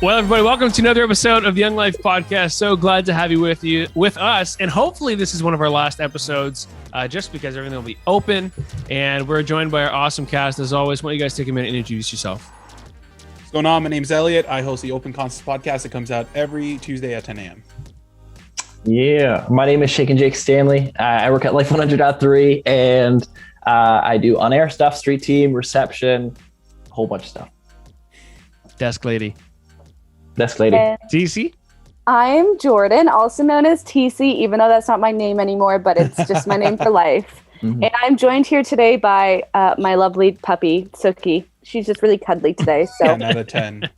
Well, everybody, welcome to another episode of the Young Life Podcast. So glad to have you with us. And hopefully this is one of our last episodes, just because everything will be open. And we're joined by our awesome cast. As always, why don't you guys take a minute and introduce yourself? What's going on? My name's Elliot. I host the Open Concepts podcast that comes out every Tuesday at 10 a.m. Yeah, my name is Shake and Jake Stanley. I work at Life 100.3 and I do on-air stuff, street team, reception, a whole bunch of stuff. Desk lady. TC? I'm Jordan, also known as TC, even though that's not my name anymore, but it's just my name for life. Mm-hmm. And I'm joined here today by my lovely puppy, Suki. She's just really cuddly today. So 10 out of 10.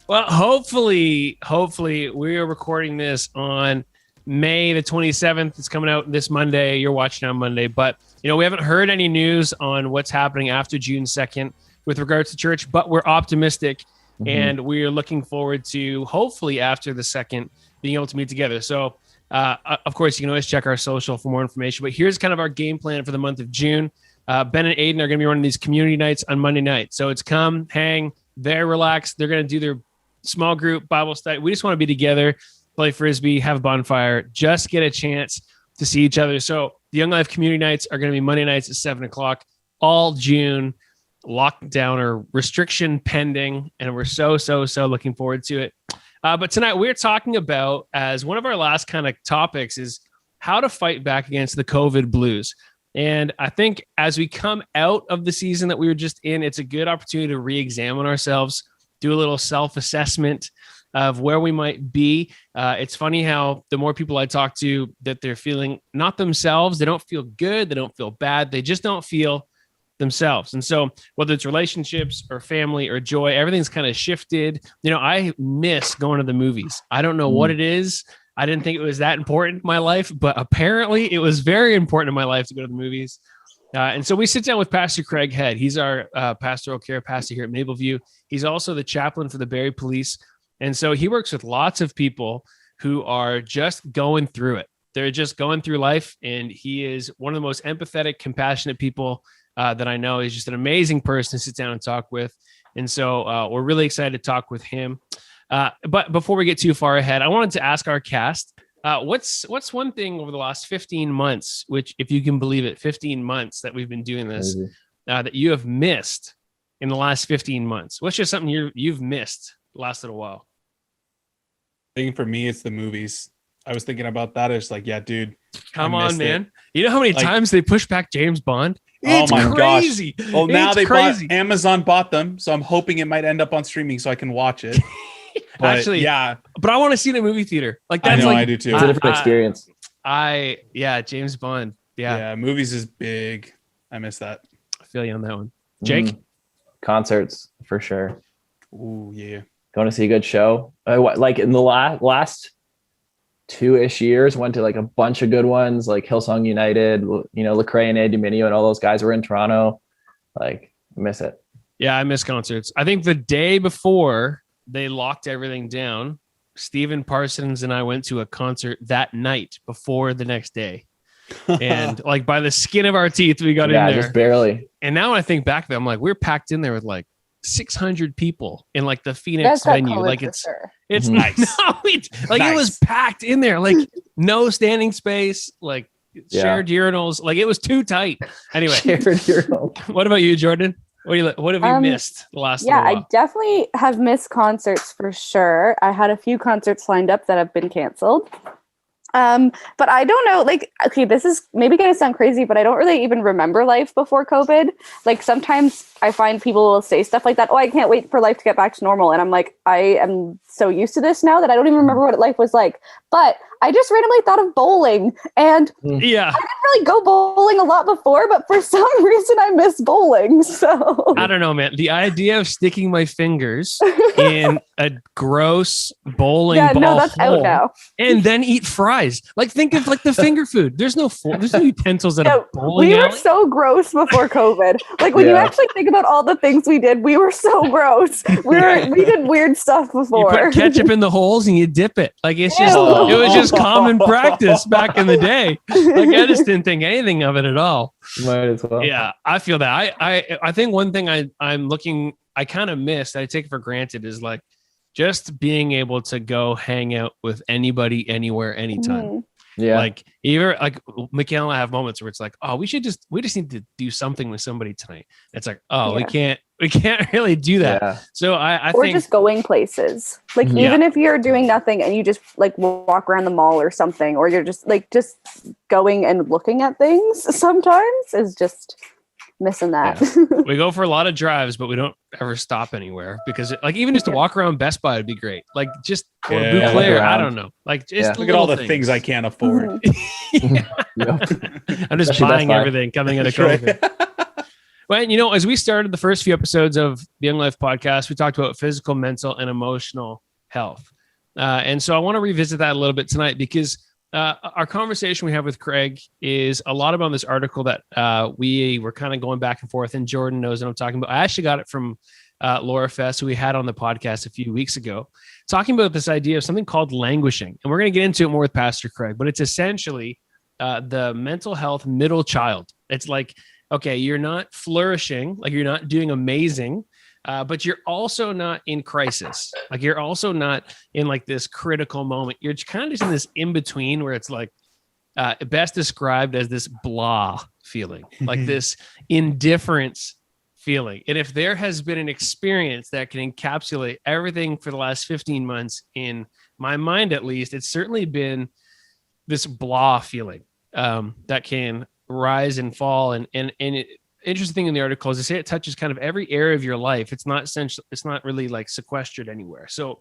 Well, hopefully we are recording this on May the 27th. It's coming out this Monday. You're watching on Monday. But, we haven't heard any news on what's happening after June 2nd with regards to church, but we're optimistic. Mm-hmm. And we're looking forward to, hopefully after the 2nd, being able to meet together. So, of course, you can always check our social for more information. But here's kind of our game plan for the month of June. Ben and Aiden are going to be running these community nights on Monday night. So it's come, hang, very relaxed. They're going to do their small group Bible study. We just want to be together, play Frisbee, have a bonfire, just get a chance to see each other. So the Young Life community nights are going to be Monday nights at 7 o'clock, all June. Lockdown or restriction pending, and we're so looking forward to it. But tonight we're talking about, as one of our last kind of topics, is how to fight back against the COVID blues. And I think as we come out of the season that we were just in, it's a good opportunity to re-examine ourselves, do a little self-assessment of where we might be. It's funny how the more people I talk to, that they're feeling not themselves, they don't feel good, they don't feel bad, they just don't feel themselves. And so whether it's relationships or family or joy, everything's kind of shifted. I miss going to the movies. I don't know what it is. I didn't think it was that important in my life, but apparently it was very important in my life to go to the movies. And so we sit down with Pastor Craig Head. He's our pastoral care pastor here at Mapleview. He's also the chaplain for the Barrie Police. And so he works with lots of people who are just going through it. They're just going through life. And he is one of the most empathetic, compassionate people that I know. Is just an amazing person to sit down and talk with. And so we're really excited to talk with him. But before we get too far ahead, I wanted to ask our cast, what's one thing over the last 15 months, which, if you can believe it, 15 months that we've been doing this, that you have missed in the last 15 months? What's just something you've missed the last little while? I think for me, it's the movies. I was thinking about that. It's like, yeah, dude. Come on, man. You know how many times they push back James Bond? It's crazy. Gosh. Well, now Amazon bought them, so I'm hoping it might end up on streaming so I can watch it. But, actually, yeah. But I want to see it in a movie theater. Like that's I do too. It's a different experience. James Bond. Yeah, movies is big. I miss that. I feel you on that one. Jake? Concerts for sure. Ooh, yeah. Going to see a good show. Like in the last 2-ish years, went to like a bunch of good ones, like Hillsong United, Lecrae and Andy Mineo and all those guys were in Toronto. Like, I miss it. Yeah, I miss concerts. I think the day before they locked everything down, Stephen Parsons and I went to a concert that night before the next day. And like by the skin of our teeth, we got in there. Just barely. And now when I think back, I'm like, we're packed in there with like 600 people in like the Phoenix venue. Like it's nice. It was packed in there, like no standing space, like shared urinals. Like it was too tight. Anyway, shared urinals. What about you, Jordan? What have you missed the last little while? I definitely have missed concerts for sure. I had a few concerts lined up that have been canceled. But I don't know, like, okay, this is maybe going to sound crazy, but I don't really even remember life before COVID. Like sometimes I find people will say stuff like that. Oh, I can't wait for life to get back to normal. And I'm like, I am so used to this now that I don't even remember what life was like. But I just randomly thought of bowling, and I didn't really go bowling a lot before, but for some reason I miss bowling. So I don't know, man. The idea of sticking my fingers in a gross bowling ball that's out now. And then eat fries. Like think of like the finger food. There's no utensils at a bowling alley. We were so gross before COVID. Like when you actually think about all the things we did, we were so gross. We did weird stuff before. You put ketchup in the holes and you dip it. Like it was just common practice back in the day. Like I just didn't think anything of it at all. Might as well. Yeah, I feel that. I think one thing I kind of missed, I take it for granted, is like just being able to go hang out with anybody, anywhere, anytime. Mhm. Yeah. Like either like Michaela and I have moments where it's like, oh, we just need to do something with somebody tonight. It's like, oh, we can't really do that. Yeah. So I Or think just going places. Like Mhm. even if you're doing nothing and you just like walk around the mall or something, or you're just going and looking at things sometimes is just missing that. we go for a lot of drives, but we don't ever stop anywhere because like even just to walk around Best Buy would be great. Like just or Yeah. Boucle, Look I around. don't know. Like just Look at all the things I can't afford. Yep. I'm just Especially Best buying Buy. everything coming out of That's COVID. right. Well, as we started the first few episodes of the Young Life podcast, we talked about physical, mental, and emotional health. And so I want to revisit that a little bit tonight because our conversation we have with Craig is a lot about this article that we were kind of going back and forth, and Jordan knows what I'm talking about. I actually got it from Laura Fest, who we had on the podcast a few weeks ago, talking about this idea of something called languishing. And we're going to get into it more with Pastor Craig, but it's essentially the mental health middle child. It's like, okay, you're not flourishing, like you're not doing amazing, but you're also not in crisis. Like you're also not in like this critical moment. You're kind of just in this in between where it's like best described as this blah feeling, like this indifference feeling. And if there has been an experience that can encapsulate everything for the last 15 months, in my mind at least, it's certainly been this blah feeling that can rise and fall. And interesting thing in the article is they say it touches kind of every area of your life. It's not essential. It's not really like sequestered anywhere. So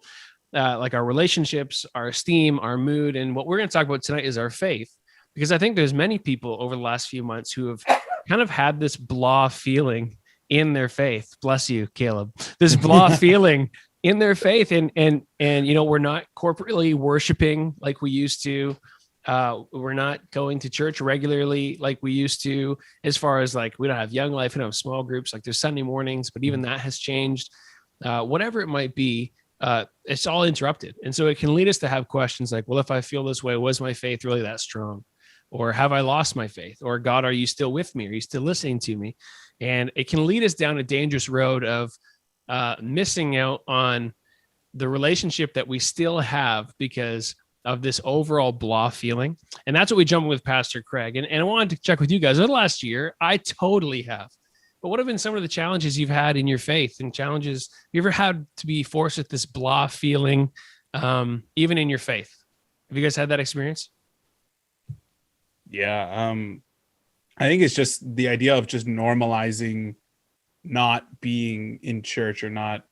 like our relationships, our esteem, our mood, and what we're going to talk about tonight is our faith, because I think there's many people over the last few months who have kind of had this blah feeling in their faith. Bless you, Caleb. This blah feeling in their faith. And we're not corporately worshiping like we used to. We're not going to church regularly like we used to, as far as like, we don't have Young Life, we don't have small groups, like there's Sunday mornings, but even that has changed. Whatever it might be, it's all interrupted. And so it can lead us to have questions like, well, if I feel this way, was my faith really that strong? Or have I lost my faith? Or God, are you still with me? Are you still listening to me? And it can lead us down a dangerous road of missing out on the relationship that we still have because of this overall blah feeling. And that's what we jump with Pastor Craig. And I wanted to check with you guys. Over the last year, I totally have. But what have been some of the challenges you've had in your faith, and challenges you ever had to be forced with this blah feeling, even in your faith? Have you guys had that experience? Yeah. I think it's just the idea of just normalizing not being in church or not.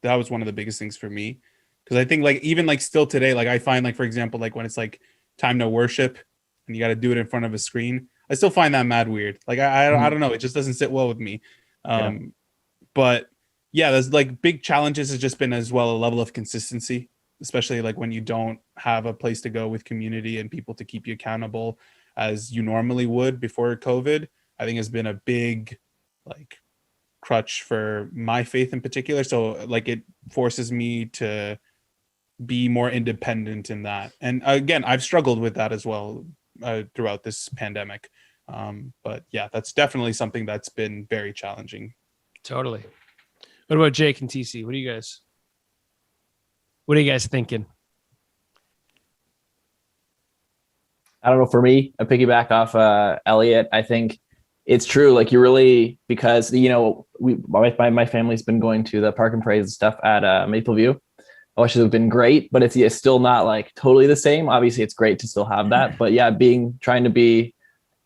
That was one of the biggest things for me. Because I think like even like still today, like I find like, for example, like when it's like time to worship and you got to do it in front of a screen, I still find that mad weird. Like I don't know, it just doesn't sit well with me. But yeah, there's like big challenges has just been as well a level of consistency, especially like when you don't have a place to go with community and people to keep you accountable as you normally would before COVID. I think has been a big like crutch for my faith in particular. So like it forces me to be more independent in that. And again, I've struggled with that as well throughout this pandemic. But yeah, that's definitely something that's been very challenging. Totally. What about Jake and TC? What are you guys thinking? I don't know. For me, I piggyback off Elliot. I think it's true. Like you really, because my family's been going to the Park and Praise and stuff at Maple View, which has been great, but it's still not like totally the same. Obviously, it's great to still have that, but yeah, trying to be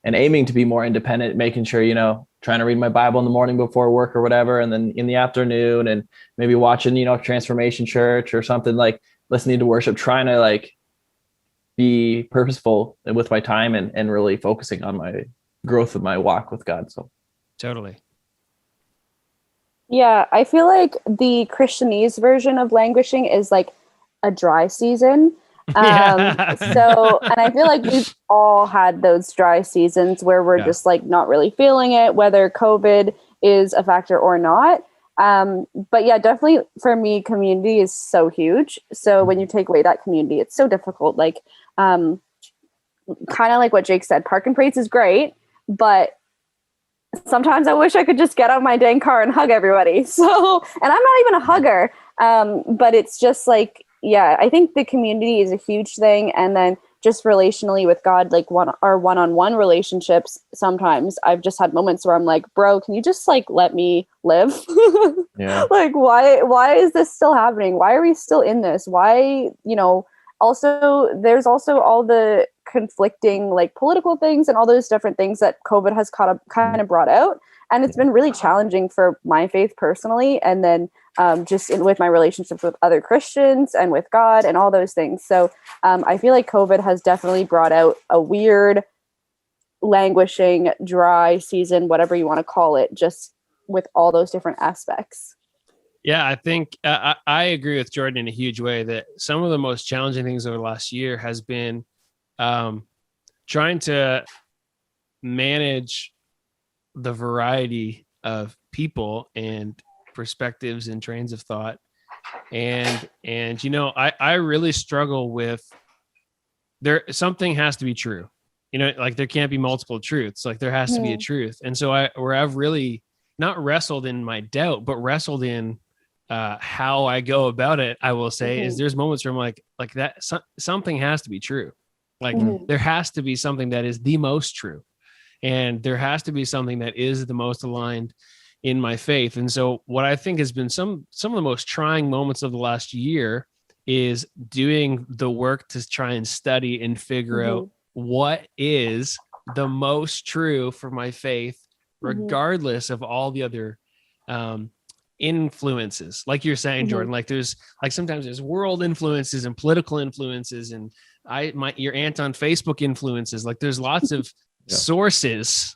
and aiming to be more independent, making sure trying to read my Bible in the morning before work or whatever, and then in the afternoon, and maybe watching Transformation Church or something, like listening to worship, trying to like be purposeful with my time and really focusing on my growth of my walk with God. So totally. Yeah, I feel like the Christianese version of languishing is like a dry season. Yeah. And I feel like we've all had those dry seasons where we're just like not really feeling it, whether COVID is a factor or not. But yeah, definitely for me, community is so huge. So when you take away that community, it's so difficult. Like, kind of like what Jake said, Park and Praise is great, but sometimes I wish I could just get out of my dang car and hug everybody. So, and I'm not even a hugger. But it's just like, yeah, I think the community is a huge thing. And then just relationally with God, like one-on-one relationships, sometimes I've just had moments where I'm like, bro, can you just like let me live? Yeah. Like, why is this still happening? Why are we still in this? Why, also there's also all the conflicting like political things and all those different things that COVID has kind of brought out. And it's been really challenging for my faith personally. And then with my relationships with other Christians and with God and all those things. So I feel like COVID has definitely brought out a weird, languishing, dry season, whatever you want to call it, just with all those different aspects. Yeah, I think I agree with Jordan in a huge way that some of the most challenging things over the last year has been trying to manage the variety of people and perspectives and trains of thought. And I really struggle with something has to be true. Like there can't be multiple truths. Like there has to be a truth. And so I've really not wrestled in my doubt, but wrestled in how I go about it, I will say, is there's moments where I'm like that something has to be true. Like there has to be something that is the most true. And there has to be something that is the most aligned in my faith. And so what I think has been some of the most trying moments of the last year is doing the work to try and study and figure out what is the most true for my faith, regardless of all the other influences. Like you're saying, Jordan, like there's like sometimes there's world influences and political influences and your aunt on Facebook influences. Like there's lots of sources.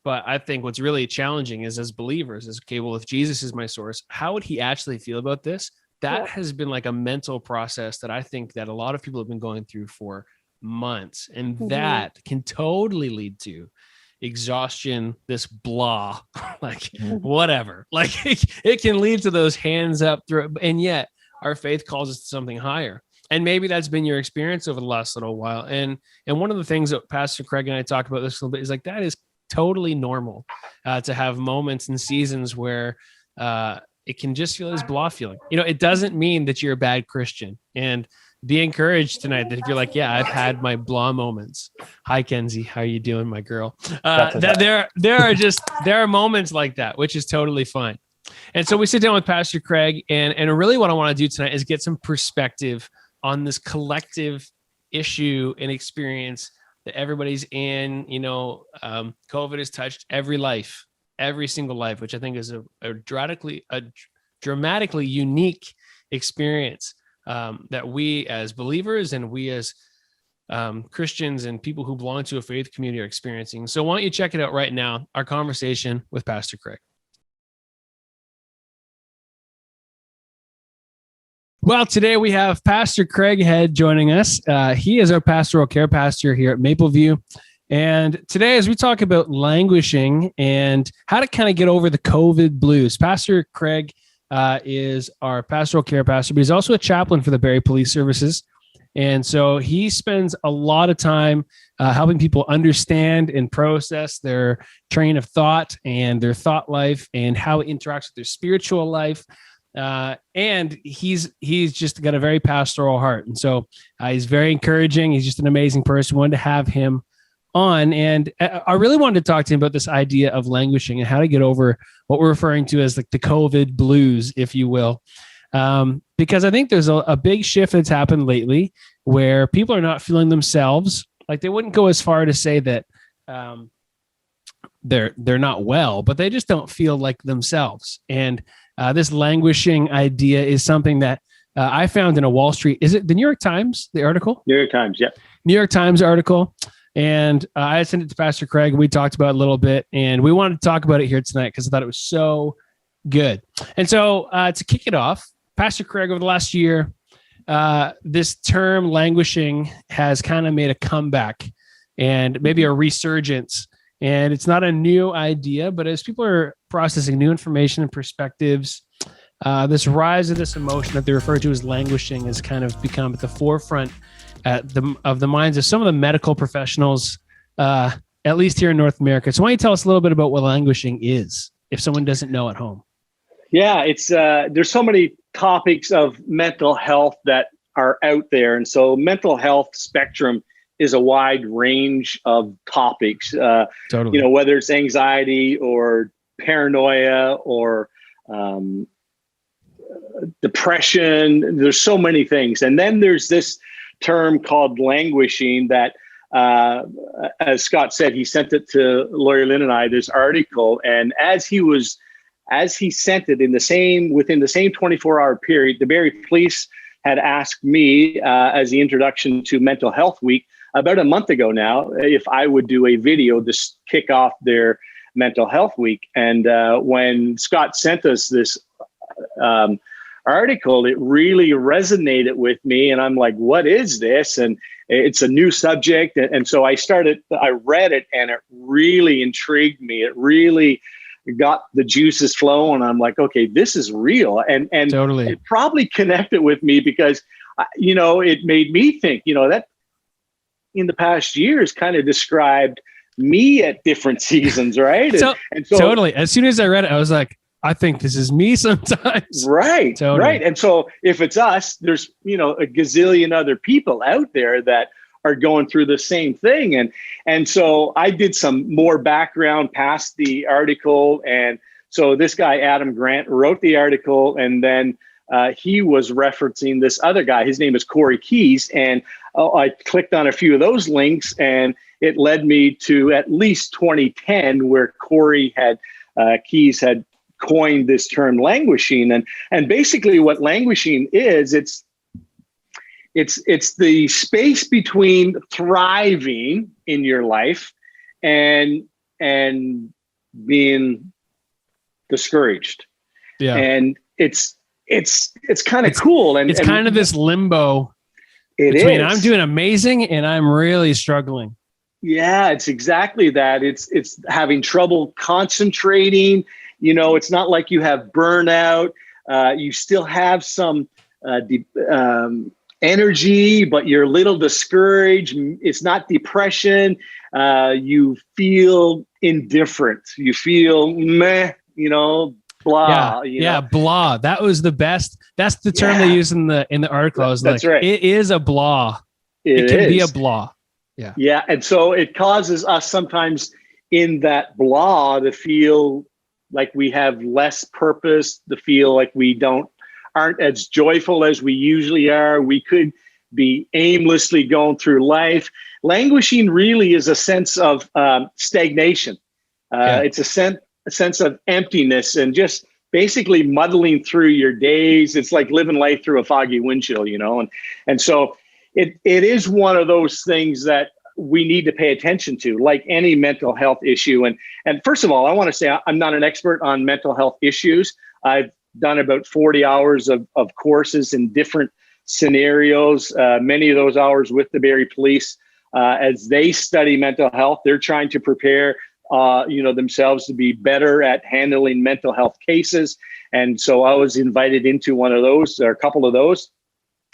But I think what's really challenging is as believers is, okay, well, if Jesus is my source, how would he actually feel about this? That has been like a mental process that I think that a lot of people have been going through for months. And that can totally lead to exhaustion, this blah, like whatever. Like it can lead to those hands up through, and yet our faith calls us to something higher. And maybe that's been your experience over the last little while. And one of the things that Pastor Craig and I talk about this a little bit is like, that is totally normal to have moments and seasons where it can just feel this blah feeling. It doesn't mean that you're a bad Christian. And be encouraged tonight that if you're like, yeah, I've had my blah moments. Hi, Kenzie. How are you doing, my girl? There are moments like that, which is totally fine. And so we sit down with Pastor Craig, and really what I want to do tonight is get some perspective on this collective issue and experience that everybody's in. COVID has touched every life, every single life, which I think is a dramatically unique experience that we as believers and we as Christians and people who belong to a faith community are experiencing. So why don't you check it out right now, our conversation with Pastor Craig. Well, today we have Pastor Craig Head joining us. He is our pastoral care pastor here at Mapleview. And today, as we talk about languishing and how to kind of get over the COVID blues, Pastor Craig is our pastoral care pastor, but he's also a chaplain for the Barrie Police Services. And so he spends a lot of time helping people understand and process their train of thought and their thought life and how it interacts with their spiritual life. And he's just got a very pastoral heart. And so he's very encouraging. He's just an amazing person. Wanted to have him on. And I really wanted to talk to him about this idea of languishing and how to get over what we're referring to as like the COVID blues, if you will. Because I think there's a big shift that's happened lately where people are not feeling themselves. Like they wouldn't go as far to say that they're not well, but they just don't feel like themselves. And this languishing idea is something that I found in a Wall Street. Is it the New York Times, the article? New York Times, yeah. New York Times article. And I sent it to Pastor Craig. We talked about it a little bit, and we wanted to talk about it here tonight because I thought it was so good. And so to kick it off, Pastor Craig, over the last year, this term languishing has kind of made a comeback and maybe a resurgence. And it's not a new idea, but as people are processing new information and perspectives, this rise of this emotion that they refer to as languishing has kind of become at the forefront of the minds of some of the medical professionals, at least here in North America. So why don't you tell us a little bit about what languishing is, if someone doesn't know at home? Yeah, it's there's so many topics of mental health that are out there, and so mental health spectrum is a wide range of topics. Totally. Whether it's anxiety or paranoia or depression, there's so many things. And then there's this term called languishing that, as Scott said, he sent it to Lawyer Lynn and I, this article. And as he sent it within the same 24-hour period, the Barrie Police had asked me as the introduction to Mental Health Week about a month ago now, if I would do a video to kick off their Mental Health Week. And when Scott sent us this article, it really resonated with me. And I'm like, what is this? And it's a new subject. And so I read it, and it really intrigued me. It really got the juices flowing. I'm like, okay, this is real. And Totally. It probably connected with me because, it made me think, that in the past years kind of described me at different seasons, right? So totally. As soon as I read it, I was like, I think this is me sometimes. Right. Totally. Right. And so if it's us, there's, a gazillion other people out there that are going through the same thing. And so I did some more background past the article. And so this guy, Adam Grant, wrote the article, and then he was referencing this other guy. His name is Corey Keyes. And I clicked on a few of those links, and it led me to at least 2010, where Corey Keyes had coined this term languishing. And basically what languishing is, it's the space between thriving in your life and being discouraged. Yeah. And it's kind of cool. And it's kind of this limbo between I'm doing amazing and I'm really struggling. Yeah, it's exactly that. It's having trouble concentrating. It's not like you have burnout. You still have some energy, but you're a little discouraged. It's not depression. You feel indifferent. You feel meh, blah. Blah. That was the best. That's the term they use in the article. I was That's like, right. It is a blah. It can be a blah. Yeah. Yeah. And so it causes us sometimes in that blah to feel like we have less purpose, to feel like we aren't as joyful as we usually are. We could be aimlessly going through life. Languishing really is a sense of stagnation. It's a sense of emptiness and just basically muddling through your days. It's like living life through a foggy windshield, and so it is one of those things that we need to pay attention to, like any mental health issue. And first of all, I want to say I'm not an expert on mental health issues. I've done about 40 hours of courses in different scenarios, many of those hours with the Barrie Police. As they study mental health, they're trying to prepare themselves to be better at handling mental health cases. And so I was invited into one of those, or a couple of those,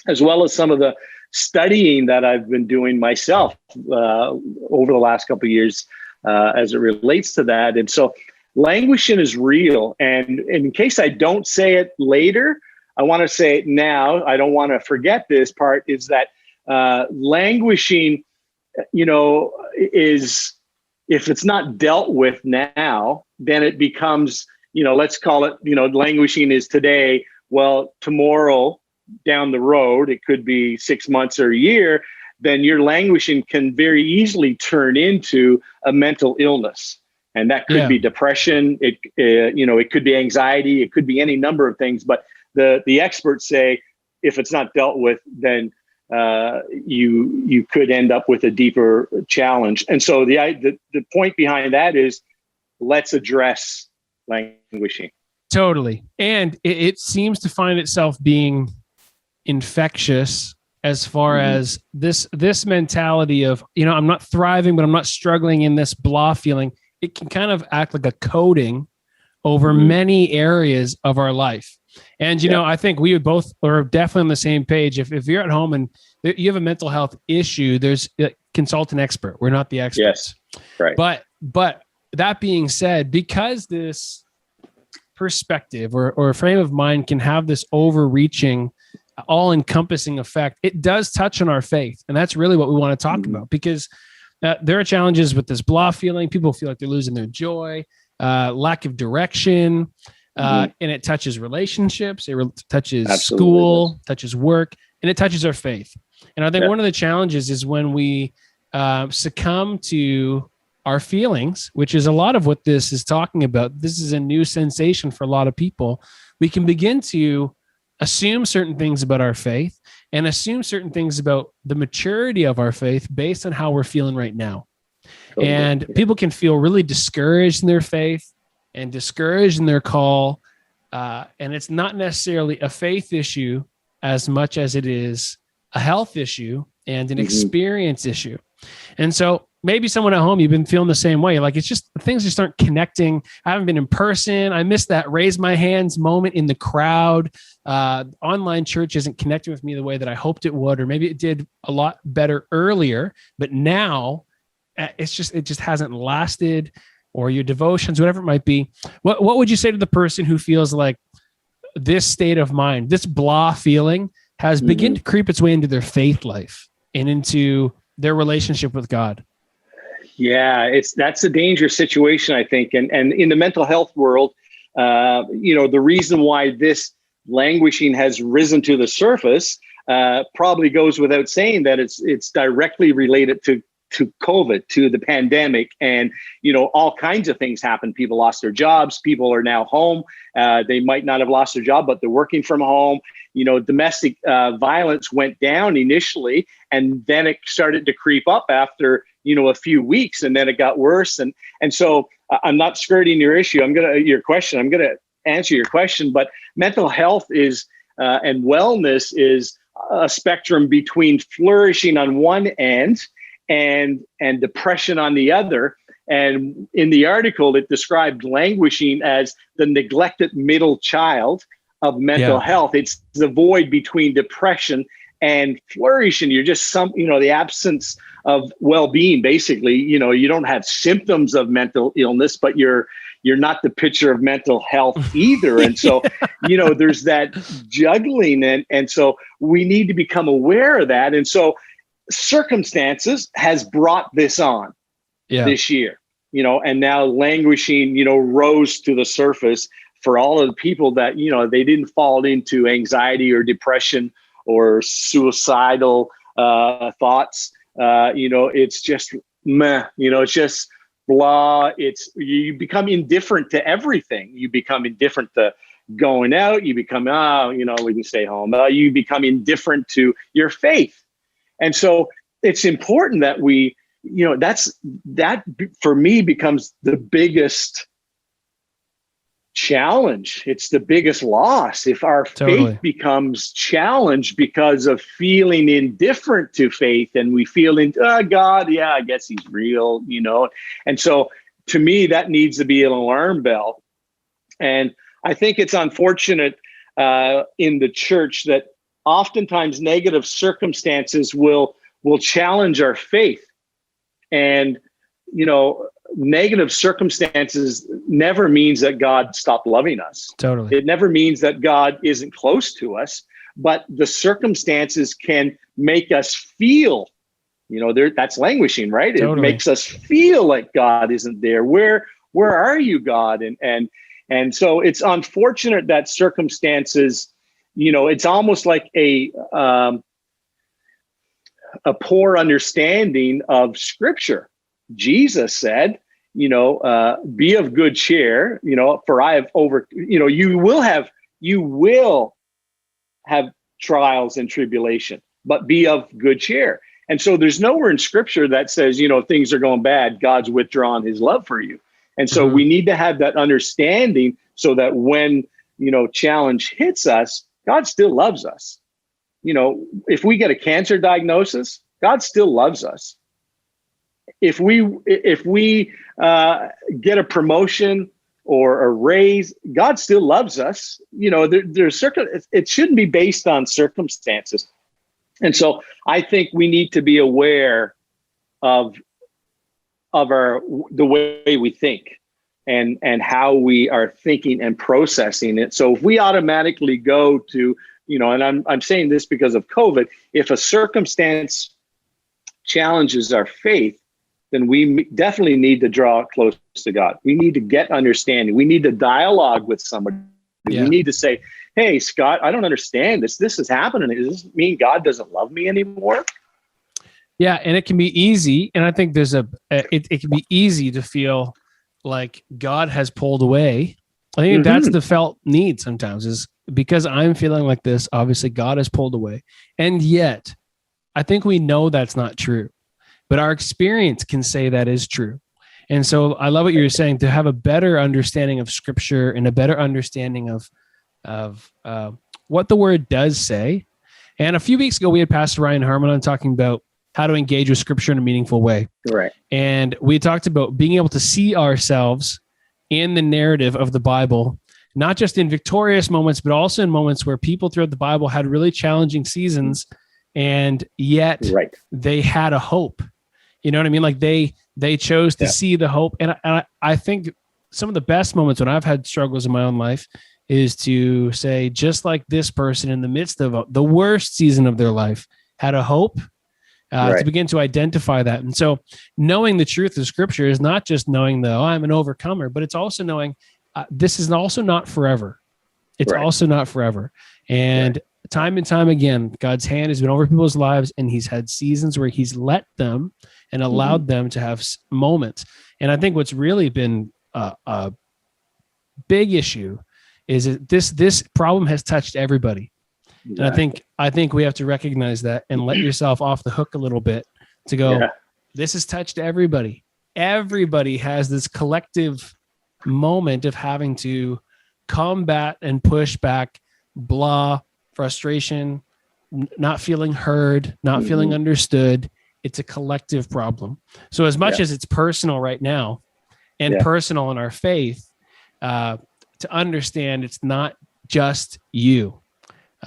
as well as some of the studying that I've been doing myself over the last couple of years as it relates to that. And so languishing is real. And in case I don't say it later, I want to say it now. I don't want to forget this part, is that languishing, is, if it's not dealt with now, then it becomes, let's call it, languishing is today. Well, tomorrow down the road, it could be 6 months or a year, then your languishing can very easily turn into a mental illness. And that could be depression. It could be anxiety. It could be any number of things. But the experts say if it's not dealt with, then you could end up with a deeper challenge. And so the point behind that is, let's address languishing. Totally. And it seems to find itself being infectious as far as this mentality of, I'm not thriving, but I'm not struggling in this blah feeling. It can kind of act like a coating over many areas of our life. And, I think we both are definitely on the same page. If you're at home and you have a mental health issue, there's consult an expert. We're not the experts. Yes. Right. But that being said, because this perspective or a frame of mind can have this overreaching, all-encompassing effect, it does touch on our faith. And that's really what we want to talk about, because there are challenges with this blah feeling. People feel like they're losing their joy, lack of direction, and it touches relationships. It touches school, touches work, and it touches our faith. And I think one of the challenges is when we succumb to our feelings, which is a lot of what this is talking about. This is a new sensation for a lot of people. We can begin to assume certain things about our faith and assume certain things about the maturity of our faith based on how we're feeling right now. And people can feel really discouraged in their faith and discouraged in their call. And it's not necessarily a faith issue as much as it is a health issue and an experience issue. And so maybe someone at home, you've been feeling the same way. Like, it's just things just aren't connecting. I haven't been in person. I missed that raise my hands moment in the crowd. Online church isn't connecting with me the way that I hoped it would, or maybe it did a lot better earlier, but now it just hasn't lasted, or your devotions, whatever it might be. What would you say to the person who feels like this state of mind, this blah feeling has begun to creep its way into their faith life and into their relationship with God? Yeah, that's a dangerous situation, I think. And in the mental health world, the reason why this languishing has risen to the surface probably goes without saying, that it's directly related to COVID, to the pandemic. And, all kinds of things happen. People lost their jobs. People are now home. They might not have lost their job, but they're working from home. Domestic violence went down initially, and then it started to creep up after, a few weeks, and then it got worse. And so I'm not skirting your issue. I'm going to answer your question, but mental health is, and wellness is a spectrum between flourishing on one end and depression on the other. And in the article, it described languishing as the neglected middle child of mental health. It's the void between depression and flourishing. You're just the absence of well-being. Basically, you don't have symptoms of mental illness, but you're not the picture of mental health either. And so, there's that juggling. And so we need to become aware of that. And so circumstances has brought this on this year, and now languishing, rose to the surface for all of the people that, they didn't fall into anxiety or depression or suicidal thoughts. It's just meh, it's just blah. You become indifferent to everything. You become indifferent to going out. You become, we can stay home. You become indifferent to your faith. And so it's important that we, that for me becomes the biggest challenge. It's the biggest loss if our faith becomes challenged because of feeling indifferent to faith, and we feel God, I guess he's real, And so to me, that needs to be an alarm bell. And I think it's unfortunate in the church that oftentimes negative circumstances will challenge our faith. And, negative circumstances never means that God stopped loving us. Totally. It never means that God isn't close to us, but the circumstances can make us feel, that's languishing, right? Totally. It makes us feel like God isn't there. Where are you, God? And so it's unfortunate that circumstances, it's almost like a poor understanding of Scripture. Jesus said, be of good cheer, for I have you will have trials and tribulation, but be of good cheer. And so there's nowhere in Scripture that says, things are going bad, God's withdrawn his love for you. And so we need to have that understanding so that when, challenge hits us, God still loves us. If we get a cancer diagnosis, God still loves us. If we get a promotion or a raise, God still loves us. It shouldn't be based on circumstances. And so I think we need to be aware of the way we think. and how we are thinking and processing it. So if we automatically go to, and I'm saying this because of COVID, if a circumstance challenges our faith, then we definitely need to draw close to God. We need to get understanding. We need to dialogue with somebody. Yeah. We need to say, hey, Scott, I don't understand this. This is happening. Does this mean God doesn't love me anymore? Yeah, and it can be easy, and I think there's it can be easy to feel like God has pulled away. I think that's the felt need sometimes, is because I'm feeling like this, obviously God has pulled away. And yet, I think we know that's not true, but our experience can say that is true. And so I love what you're saying, to have a better understanding of Scripture and a better understanding of what the Word does say. And a few weeks ago, we had Pastor Ryan Harmon on talking about how to engage with Scripture in a meaningful way. Right. And we talked about being able to see ourselves in the narrative of the Bible, not just in victorious moments, but also in moments where people throughout the Bible had really challenging seasons, and yet they had a hope. You know what I mean? Like they chose to see the hope. And I think some of the best moments when I've had struggles in my own life is to say, just like this person in the midst of the worst season of their life had a hope, to begin to identify that. And so knowing the truth of Scripture is not just knowing I'm an overcomer, but it's also knowing this is also not forever. It's also not forever. And time and time again, God's hand has been over people's lives, and he's had seasons where he's let them and allowed them to have moments. And I think what's really been a big issue is that this problem has touched everybody. Exactly. And I think we have to recognize that and let yourself off the hook a little bit to go, this has touched everybody. Everybody has this collective moment of having to combat and push back, blah, frustration, not feeling heard, not feeling understood. It's a collective problem. So as much as it's personal right now and personal in our faith, to understand it's not just you.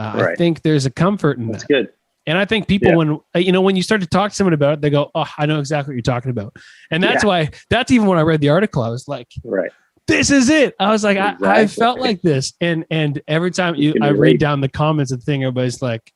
I think there's a comfort in that. That's good. And I think people, when you start to talk to someone about it, they go, oh, I know exactly what you're talking about. And that's why, that's even when I read the article, I was like, this is it. I was like, I felt like this. And every time I read down the comments of the thing, everybody's like,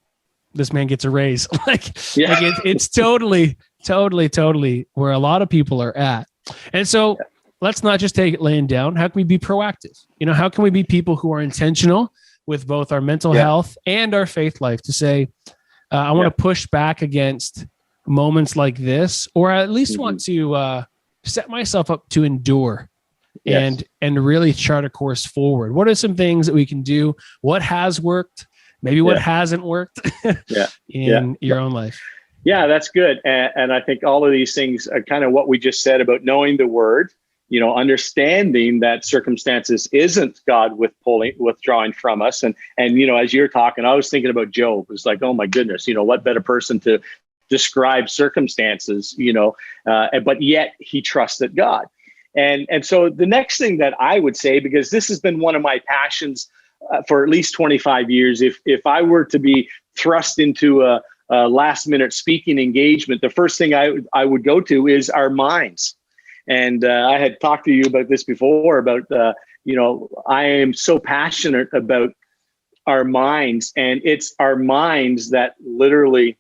this man gets a raise. It's totally where a lot of people are at. And so let's not just take it laying down. How can we be proactive? How can we be people who are intentional with both our mental health and our faith life to say, I want to push back against moments like this, or I at least want to set myself up to endure and really chart a course forward. What are some things that we can do? What has worked? Maybe what hasn't worked in your own life? Yeah, that's good. And I think all of these things are kind of what we just said about knowing the Word, understanding that circumstances isn't God withdrawing from us. And as you're talking, I was thinking about Job. It's like, oh my goodness, what better person to describe circumstances, but yet he trusted God. And so the next thing that I would say, because this has been one of my passions for at least 25 years, if I were to be thrust into a last minute speaking engagement, the first thing I would go to is our minds. And I had talked to you about this before about, I am so passionate about our minds, and it's our minds that literally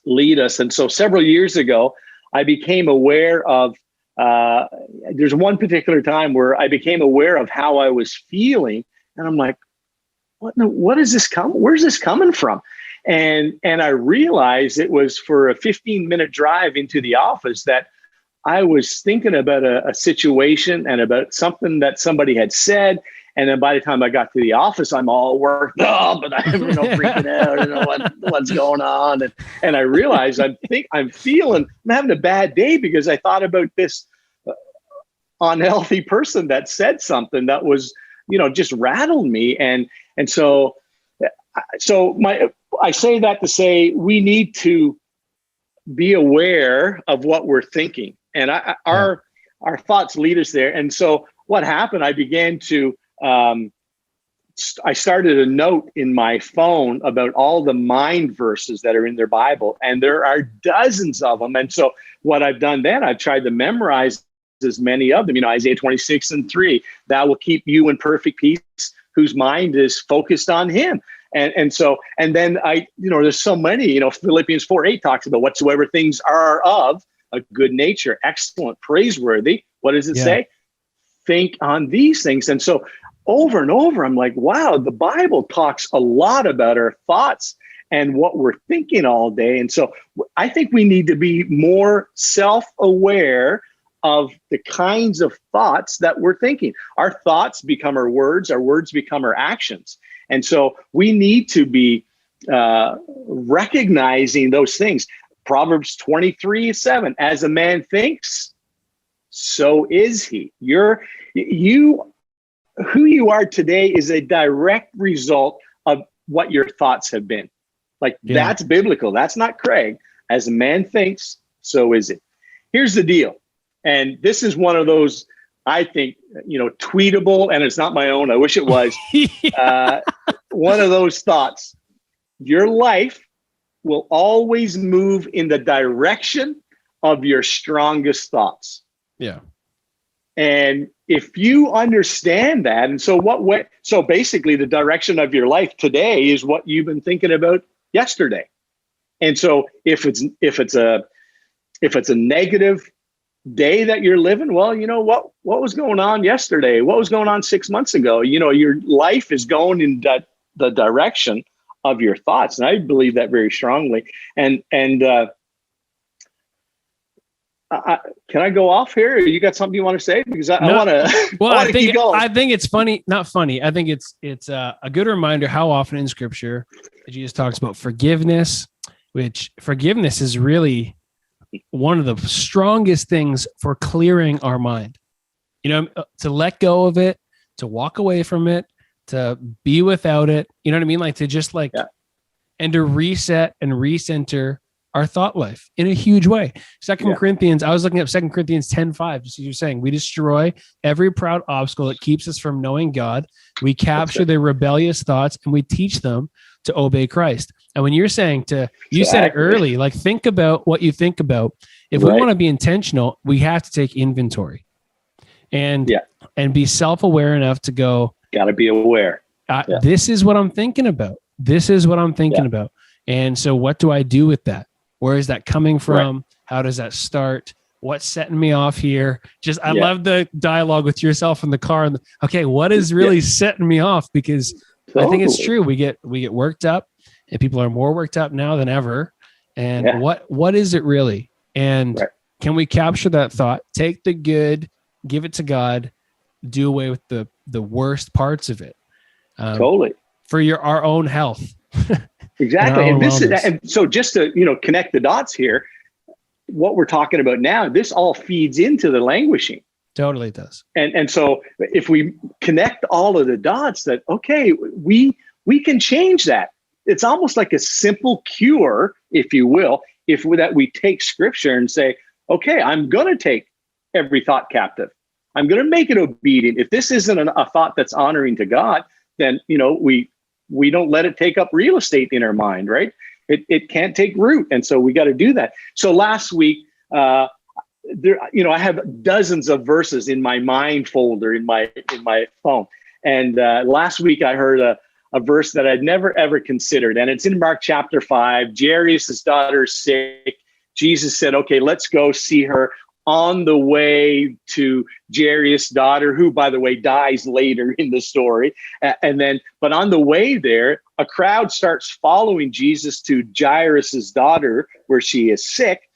lead us. And so several years ago, I became aware of, there's one particular time where I became aware of how I was feeling. And I'm like, what is this where's this coming from? And I realized it was for a 15-minute drive into the office that I was thinking about a situation and about something that somebody had said. And then by the time I got to the office, I'm all worked up and I'm freaking out, what's going on. And I realized I'm having a bad day because I thought about this unhealthy person that said something that was, just rattled me. And so I say that to say we need to be aware of what we're thinking. And our thoughts lead us there. And so what happened, I began to, I started a note in my phone about all the mind verses that are in their Bible. And there are dozens of them. And so what I've done then, I've tried to memorize as many of them. Isaiah 26:3, that will keep you in perfect peace, whose mind is focused on him. And then there's so many, Philippians 4:8 talks about whatsoever things are of a good nature, excellent, praiseworthy. What does it say? Think on these things. And so over and over, I'm like, wow, the Bible talks a lot about our thoughts and what we're thinking all day. And so I think we need to be more self-aware of the kinds of thoughts that we're thinking. Our thoughts become our words become our actions. And so we need to be recognizing those things. Proverbs 23:7, as a man thinks, so is he. Who you are today is a direct result of what your thoughts have been. That's biblical. That's not Craig. As a man thinks, so is it. Here's the deal. And this is one of those, I think, tweetable, and it's not my own. I wish it was. One of those thoughts. Your life will always move in the direction of your strongest thoughts. Yeah. And if you understand that, and so basically the direction of your life today is what you've been thinking about yesterday. And so if it's a negative day that you're living, well, what was going on yesterday? What was going on 6 months ago? Your life is going in the direction of your thoughts. And I believe that very strongly. And can I go off here? You got something you want to say? Because I want to. Well, I think it's funny, not funny. I think it's a good reminder how often in Scripture Jesus talks about forgiveness, which forgiveness is really one of the strongest things for clearing our mind. To let go of it, to walk away from it, to be without it. You know what I mean? To just and to reset and recenter our thought life in a huge way. Second Corinthians, I was looking up 2 Corinthians 10:5, just as you're saying, we destroy every proud obstacle that keeps us from knowing God. We capture their rebellious thoughts and we teach them to obey Christ. And when you're saying you said it early, think about what you think about. If we want to be intentional, we have to take inventory and be self-aware enough to go, got to be aware. This is what I'm thinking about. This is what I'm thinking about. And so what do I do with that? Where is that coming from? Right. How does that start? What's setting me off here? I love the dialogue with yourself in the car. Okay, what is really setting me off? Because I think it's true. We get worked up, and people are more worked up now than ever. And what is it really? And can we capture that thought? Take the good, give it to God, do away with the worst parts of it. Totally. For our own health. Exactly. And so just to, connect the dots here, what we're talking about now, this all feeds into the languishing. Totally does. And so if we connect all of the dots that, okay, we can change that. It's almost like a simple cure, if you will, that we take Scripture and say, okay, I'm going to take every thought captive. I'm going to make it obedient. If this isn't a thought that's honoring to God, then, we don't let it take up real estate in our mind, right? It can't take root. And so we got to do that. So last week, I have dozens of verses in my mind folder in my phone. And last week I heard a verse that I'd never, ever considered. And it's in Mark chapter 5. Jairus' daughter is sick. Jesus said, okay, let's go see her. On the way to Jairus' daughter, who, by the way, dies later in the story. But on the way there, a crowd starts following Jesus to Jairus' daughter, where she is sick.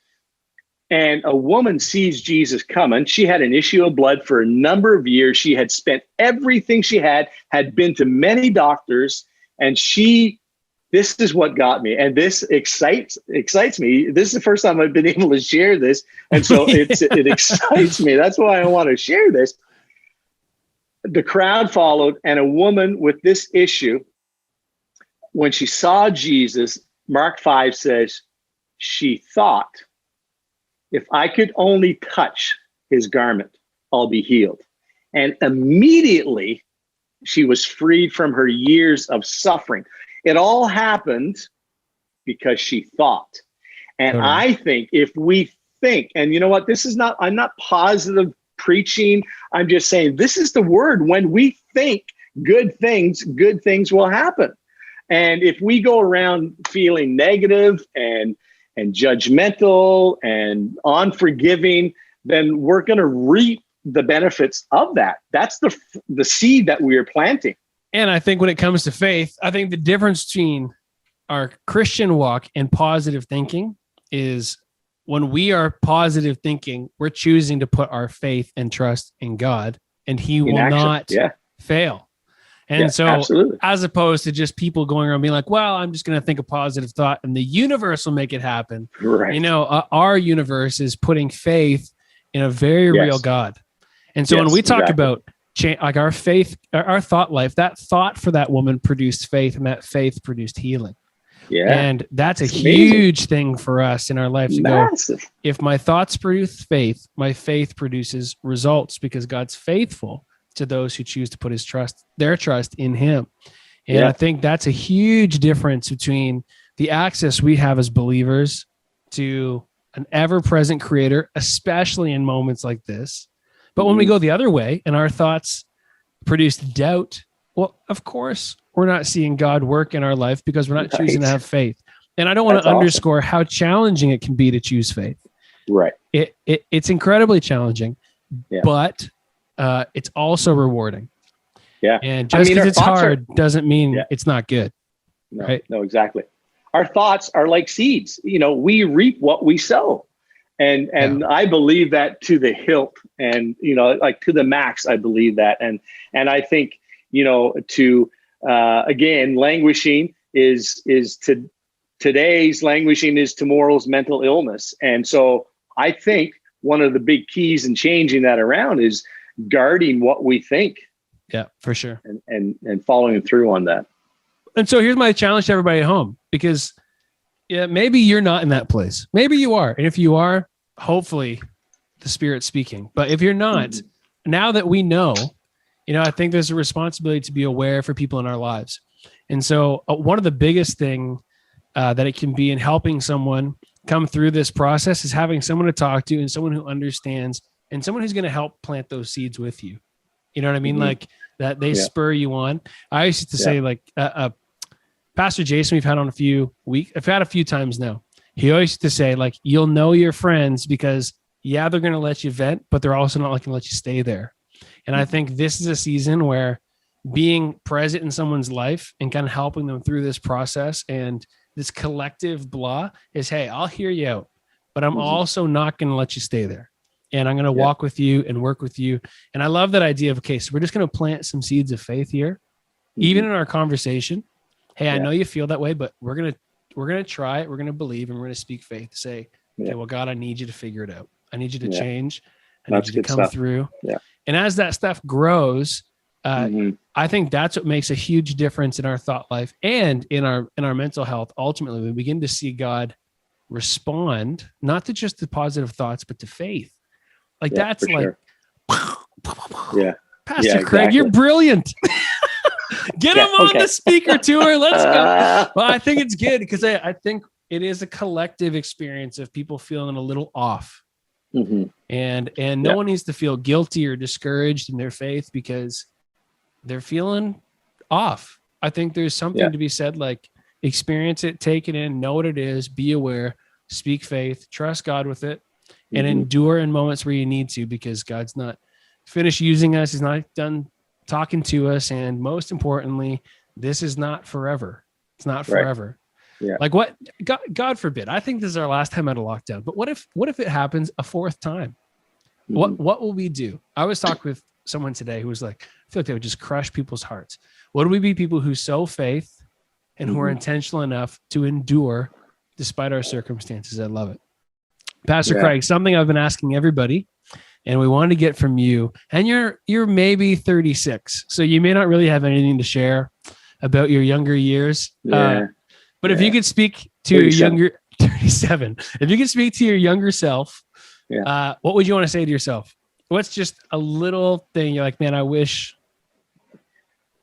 And a woman sees Jesus coming. She had an issue of blood for a number of years. She had spent everything she had been to many doctors, and this is what got me. And this excites me. This is the first time I've been able to share this. And so it excites me. That's why I want to share this. The crowd followed, and a woman with this issue, when she saw Jesus, Mark 5 says, she thought, if I could only touch his garment, I'll be healed. And immediately she was freed from her years of suffering. It all happened because she thought. And I think if we think, and you know what, I'm not positive preaching. I'm just saying this is the word. When we think good things will happen. And if we go around feeling negative and judgmental and unforgiving, then we're going to reap the benefits of that. That's the seed that we are planting. And I think when it comes to faith, I think the difference between our Christian walk and positive thinking is when we are positive thinking, we're choosing to put our faith and trust in God, and He will not fail. And so absolutely. As opposed to just people going around being like, well, I'm just going to think a positive thought and the universe will make it happen. Right. You know, our universe is putting faith in a very real God. And so when we talk about like our faith, our thought life, that thought for that woman produced faith, and that faith produced healing. Yeah. And that's a huge thing for us in our life to Massive. go, if my thoughts produce faith, my faith produces results, because God's faithful to those who choose to put their trust in Him. And I think that's a huge difference between the access we have as believers to an ever-present Creator, especially in moments like this. But when we go the other way and our thoughts produce doubt, well, of course, we're not seeing God work in our life because we're not choosing to have faith. And I don't want to underscore how challenging it can be to choose faith. Right. It's incredibly challenging, but it's also rewarding. Yeah. And just because it's hard doesn't mean it's not good. No, right? No, exactly. Our thoughts are like seeds. You know, we reap what we sow. And I believe that to the hilt, and, you know, like to the max, I believe that. And I think, you know, again, languishing is today's languishing is tomorrow's mental illness. And so I think one of the big keys in changing that around is guarding what we think. Yeah, for sure. And following through on that. And so here's my challenge to everybody at home, because maybe you're not in that place. Maybe you are. And if you are, hopefully the Spirit's speaking. But if you're not, now that we know, you know, I think there's a responsibility to be aware for people in our lives. And so one of the biggest thing that it can be in helping someone come through this process is having someone to talk to, and someone who understands, and someone who's going to help plant those seeds with you. You know what I mean? Like that they spur you on. I used to say, like, Pastor Jason, we've had on I've had a few times now. He always used to say, like, you'll know your friends because they're going to let you vent, but they're also not going to let you stay there. And I think this is a season where being present in someone's life and kind of helping them through this process and this collective blah is, hey, I'll hear you out, but I'm also not going to let you stay there. And I'm going to walk with you and work with you. And I love that idea of, okay, so we're just going to plant some seeds of faith here, even in our conversation. Hey, I know you feel that way, but we're going to try it. We're going to believe, and we're going to speak faith to say, okay, well, God, I need you to figure it out. I need you to change. I need you to come through. Yeah. And as that stuff grows, I think that's what makes a huge difference in our thought life and in our mental health. Ultimately, we begin to see God respond, not to just the positive thoughts, but to faith. Like that's like, Pastor Craig, you're brilliant. Get him on the speaker tour. Let's go. Well, I think it's good because I think it is a collective experience of people feeling a little off. And no one needs to feel guilty or discouraged in their faith because they're feeling off. I think there's something to be said, like experience it, take it in, know what it is, be aware, speak faith, trust God with it, and endure in moments where you need to, because God's not finished using us. He's not done talking to us. And most importantly, this is not forever. It's not forever. Yeah. Like what, God forbid, I think this is our last time out of lockdown, but what if it happens a fourth time? What will we do? I was talking with someone today who was like, I feel like they would just crush people's hearts. What do we be people who sow faith and who are intentional enough to endure despite our circumstances? I love it. Pastor Craig, something I've been asking everybody and we wanted to get from you, and you're maybe 36, so you may not really have anything to share about your younger years. But if you could speak to your younger 37, if you could speak to your younger self, what would you want to say to yourself? What's just a little thing you're like, man, I wish.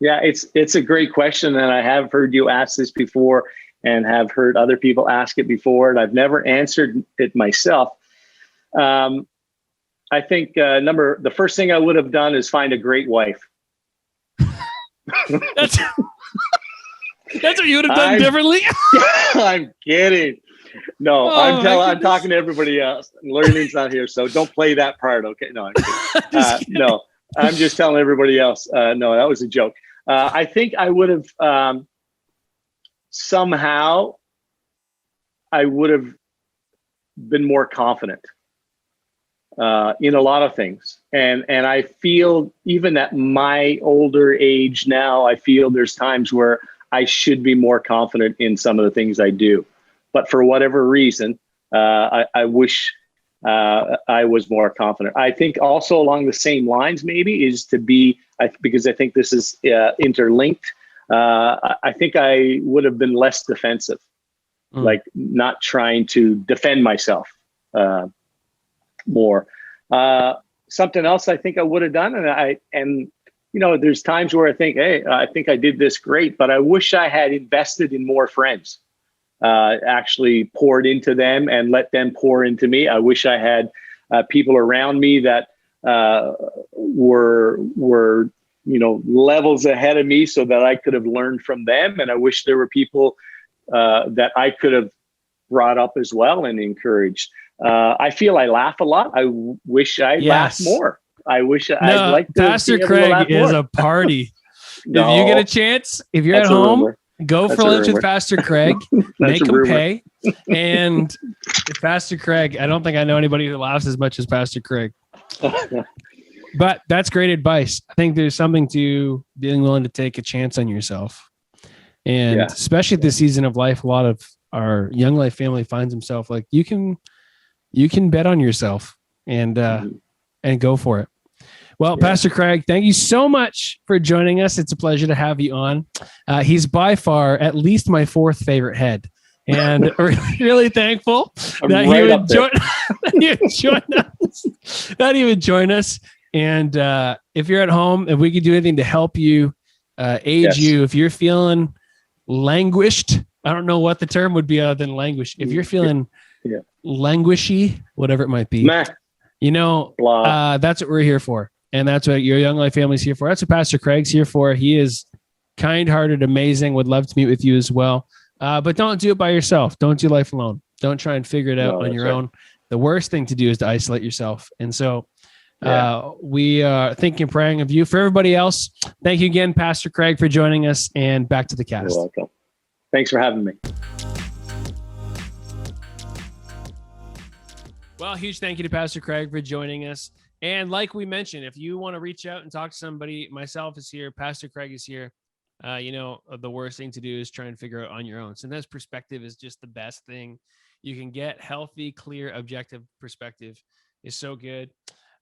Yeah, it's a great question. And I have heard you ask this before and have heard other people ask it before. And I've never answered it myself. I think the first thing I would have done is find a great wife. That's what you would have done differently. I'm kidding. No, Oh, I'm talking to everybody else. Learning's not here, so don't play that part. Okay, no, I'm kidding. No, I'm just telling everybody else. No, that was a joke. I think I would have somehow. I would have been more confident in a lot of things, and I feel even at my older age now, I feel there's times where I should be more confident in some of the things I do. But for whatever reason, I wish I was more confident. I think also along the same lines, maybe, is to be, because I think this is interlinked, I think I would have been less defensive, like not trying to defend myself more. Something else I think I would have done, and there's times where I think, hey, I think I did this great, but I wish I had invested in more friends. Actually poured into them and let them pour into me. I wish I had people around me that were levels ahead of me so that I could have learned from them. And I wish there were people that I could have brought up as well and encouraged. I feel I laugh a lot. I wish I laughed more. I wish I'd like to. Pastor Craig is a party. No, if you get a chance, if you're at home, go for lunch with Pastor Craig, make him pay. And Pastor Craig, I don't think I know anybody who laughs as much as Pastor Craig. But that's great advice. I think there's something to being willing to take a chance on yourself. And especially at this season of life, a lot of our young life family finds himself like you can bet on yourself and go for it. Well, Pastor Craig, thank you so much for joining us. It's a pleasure to have you on. He's by far at least my fourth favorite head, and really thankful that he would join us. And if you're at home, if we could do anything to help you, aid you, if you're feeling languished, I don't know what the term would be other than languish. If you're feeling languishy, whatever it might be, that's what we're here for. And that's what your Young Life family's here for. That's what Pastor Craig's here for. He is kind-hearted, amazing, would love to meet with you as well. But don't do it by yourself. Don't do life alone. Don't try and figure it out on your own. The worst thing to do is to isolate yourself. And so we are thinking and praying of you. For everybody else, thank you again, Pastor Craig, for joining us. And back to the cast. You're welcome. Thanks for having me. Well, huge thank you to Pastor Craig for joining us. And like we mentioned, if you want to reach out and talk to somebody, myself is here, Pastor Craig is here. The worst thing to do is try and figure out on your own. Sometimes perspective is just the best thing you can get. Healthy, clear, objective perspective is so good.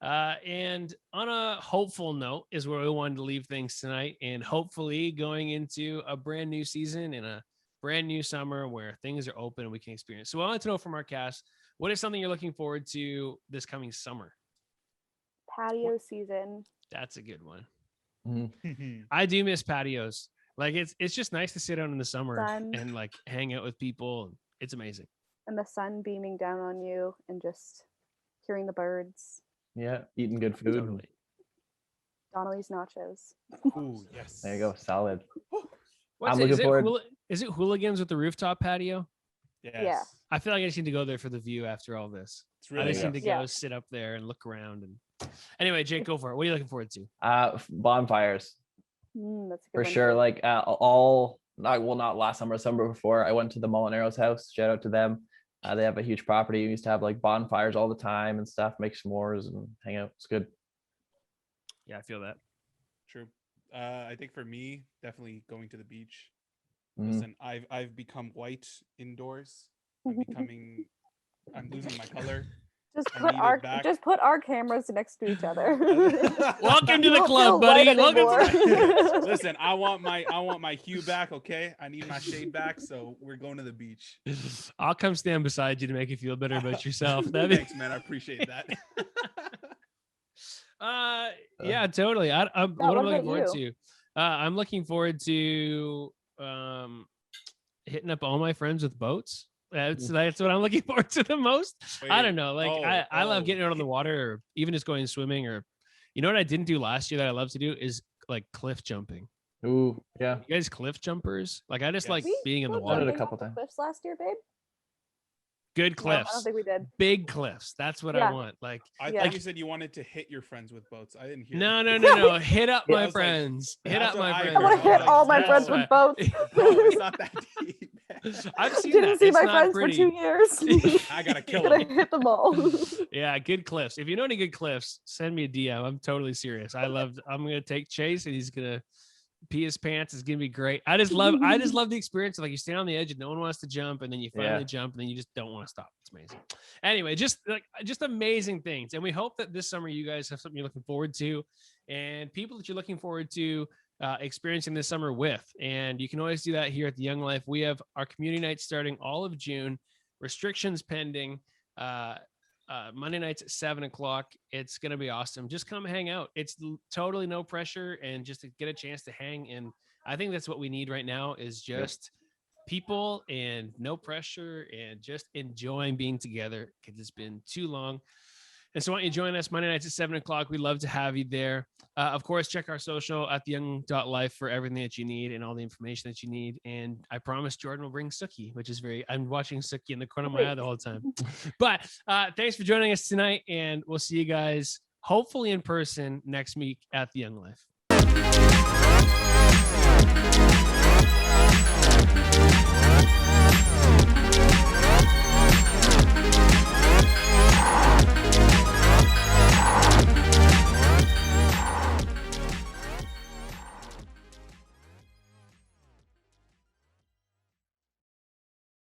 And on a hopeful note is where we wanted to leave things tonight, and hopefully going into a brand new season and a brand new summer where things are open and we can experience. So I wanted to know from our cast, what is something you're looking forward to this coming summer? Patio season. That's a good one. I do miss patios. Like it's just nice to sit out in the summer and like hang out with people. It's amazing. And the sun beaming down on you and just hearing the birds. Yeah, eating good food. Totally. Donnelly's nachos. Ooh, yes. There you go, salad. I'm looking forward. Is it Hooligans with the rooftop patio? Yes. Yeah. I feel like I just need to go there for the view after all this. It's really I just need to go sit up there and look around. And anyway, Jake, go for it. What are you looking forward to? Bonfires. That's a good for one sure. too. Like not last summer, summer before, I went to the Molinero's house. Shout out to them. They have a huge property. We used to have like bonfires all the time and stuff, make s'mores and hang out. It's good. Yeah, I feel that. True. I think for me, definitely going to the beach. Listen, I've become white indoors. I'm losing my color. Just put our cameras next to each other. Welcome to the club, buddy. Listen, I want my hue back, okay? I need my shade back, so we're going to the beach. I'll come stand beside you to make you feel better about yourself. Thanks, man. I appreciate that. Yeah, totally. What I'm looking forward to. I'm looking forward to hitting up all my friends with boats. That's what I'm looking forward to the most. I don't know. Like I love getting out on the water, or even just going swimming. Or you know what I didn't do last year that I love to do is like cliff jumping. Ooh, yeah. You guys cliff jumpers? Like I just like We being in the cliff Done water. it a jumping couple off the times. cliffs last year, babe. Good No, I don't cliffs, think we did. big cliffs. That's what Yeah. I want. Like I Yeah. thought you said you wanted to hit your friends with boats. I didn't hear. no. that. Hit up I my was like, friends. Hit that's up what my I friends. I want to hit Like, all my no. friends with boats. Bro, it's not that deep. I've seen Didn't that. see It's my not friends pretty. for 2 years. I gotta kill Gonna him. hit them all. Yeah, good cliffs. If you know any good cliffs, send me a DM. I'm totally serious. I'm gonna take Chase and he's gonna pee his pants. It's gonna be great. I just love the experience of like you stand on the edge and no one wants to jump, and then you finally jump, and then you just don't want to stop. It's amazing. Anyway, just amazing things. And we hope that this summer you guys have something you're looking forward to, and people that you're looking forward to experiencing this summer with. And you can always do that here at the Young Life. We have our community nights starting all of June, restrictions pending. Monday nights at 7:00. It's going to be awesome. Just come hang out. It's totally no pressure and just to get a chance to hang. And I think that's what we need right now is just people and no pressure and just enjoying being together because it's been too long. And so why don't you join us Monday nights at 7:00? We'd love to have you there. Of course, check our social at theyoung.life for everything that you need and all the information that you need. And I promise Jordan will bring Suki, which is I'm watching Suki in the corner of my eye the whole time. But thanks for joining us tonight. And we'll see you guys hopefully in person next week at the Young Life.